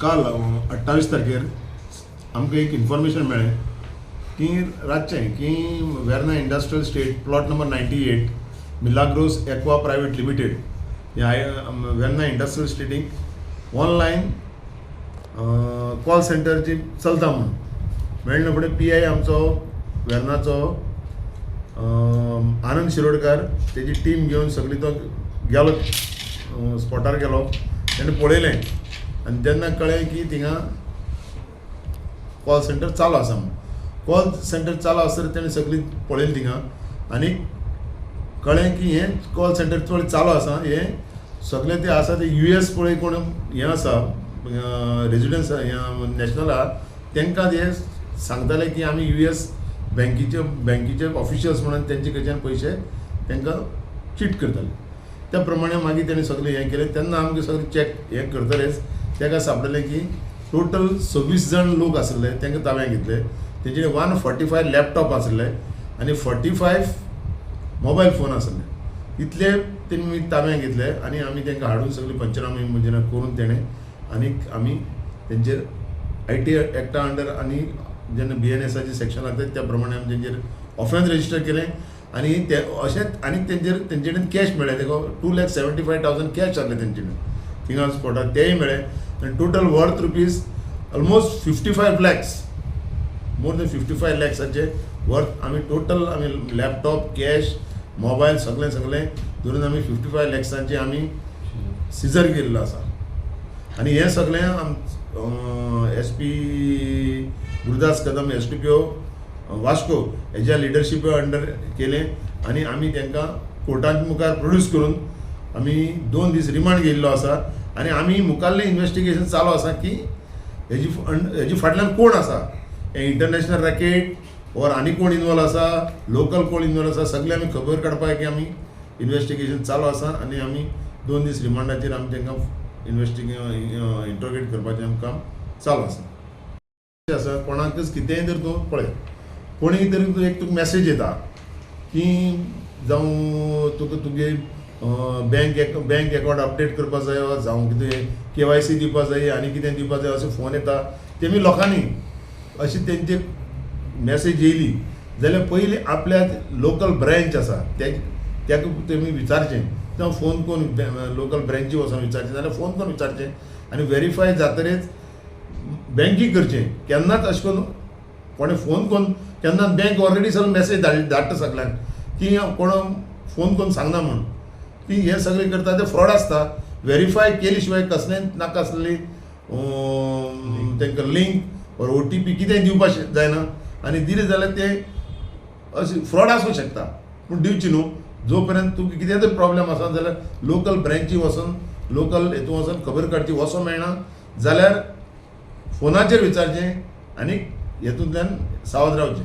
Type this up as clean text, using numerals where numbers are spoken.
काल 28 तारखेर आमकां एक इन्फॉर्मेशन मेळ्ळें की रातचें की Verna industrial estate plot number 98 Milagros Aqua Private Limited ह्या वेर्ना इंडस्ट्रियल स्टेटीक ऑनलायन कॉल सेंटरची चलता म्हणून मेळ्ळे फुडें PI आमचो वेर्नाचो आनंद शिरोडकार तेजी टीम घेवन सगळी तो गेलो स्पॉटार गेलो तेणें पळयलें आनी तेन्ना कळ्ळें की थिंगा कॉल सेंटर चालू आसा म्हणून. कॉल सेंटर चालू आसतना तेणें सगळी पळयलें थिंगा आनी कळ्ळें की हें कॉल सेंटर चड चालू आसा. हें सगळें ते आसा ते US पळय कोण हें आसा रेजिडेंस नॅशनल आहा तांकां हे सांगताले की आमी US बँकीचे ऑफिशियल्स म्हणून तेंचे कडच्यान पयशे तांकां चीट करताले. त्या प्रमाणे मागीर तेणें सगळें हें केलें. तेन्ना आमकां सगळें चॅक हें करतलेच ताका सापडलें की टोटल 26 जण लोक आसले तांकां ताब्यात घेतले. तेंचे 145 लॅपटॉप आसले आनी 45 मोबायल फोन आसले. इतले तेमी ताब्यात घेतले आनी आमी तांकां हाडून सगळी पंचनामे म्हणजे करून तेणें आनी आमी तेंचेर IT एक्टा अंडर आनी जेन्ना BNSचे सेक्शन लागता त्या प्रमाणे आमी तेंचेर ऑफेन्स रजिस्टर केलें आनी ते अशेंच आनी तेंचे कडेन कॅश मेळ्ळें. तेका 2,75,000 कॅश जाल्ले तेंचे कडेन थिंगा स्पॉटार तेय मेळ्ळे आनी total worth rupees almost 55 lakhs more than 55 lakhsचे वर्थ आमी टोटल आमी लॅपटॉप कॅश मोबायल सगळें धरून आमी 55 lakhsचे आमी सिजर केल्लो आसा. आनी हें सगळें SP गुरुदास कदम SDPO वास्को हेज्या लिडरशिपा अंडर केलें आनी आमी तांकां कोर्टांत मुखार प्रोड्यूस करून आमी 2 दीस रिमांड घेयल्लो आसा. आनी आमी मुखाल्लें इन्वेस्टिगेशन चालू आसा की हेजी फाटल्यान कोण आसा. हे इंटरनॅशनल रॅकेट ओर आनी कोण इनवॉल्व आसा लोकल कोण इनवॉल्व आसा सगळें आमी खबर काडपाक की आमी इन्वेस्टिगेशन चालू आसा आनी आमी 2 दीस रिमांडाचेर आमी तांकां इंट्रोगेट करपाचें काम चालू आसा. कोणाकच कितेंय तर तूं पळय कोणीय तरी एक तुका मॅसेज येता की जावं तुका तुगे बँक अकावंट अपडेट करपा जाय जावं कितें KYC दिवपा जाय आनी कितें दिवपा जाय असो फोन येता. तेमी लोकांनी अशी तेंचे मॅसेज येयली जाल्यार पयलीं आपल्या लोकल ब्रँच आसा ताका तेमी विचारचें जावं फोन करून लोकल ब्रँची वचून विचारचें जाल्यार फोन करून विचारचें आनी व्हेरीफाय जातरेच बँकीक करचें. केन्नाच अशें करून कोणें फोन करून केन्ना बँक ऑलरेडी सगळें मॅसेज धाडटा सगळ्यांक की कोण फोन करून सांगना म्हणून की हें सगळें करता तें फ्रॉड आसता. व्हेरीफाय केले शिवाय कसलें नाका आसलेली तांकां लिंक ओर OTP कितेंय दिवपाक जायना आनी दिलें जाल्यार तें अशें फ्रॉड आसूंक शकता पूण दिवची न्हू. जो पर्यंत तुका कितें तर प्रॉब्लेम आसा जाल्यार लोकल ब्रँची वचून लोकल हेतून वचून खबर काडची वचों मेळना जाल्यार फोनाचेर विचारचें आनी हेतूंतल्यान सावध रावचें.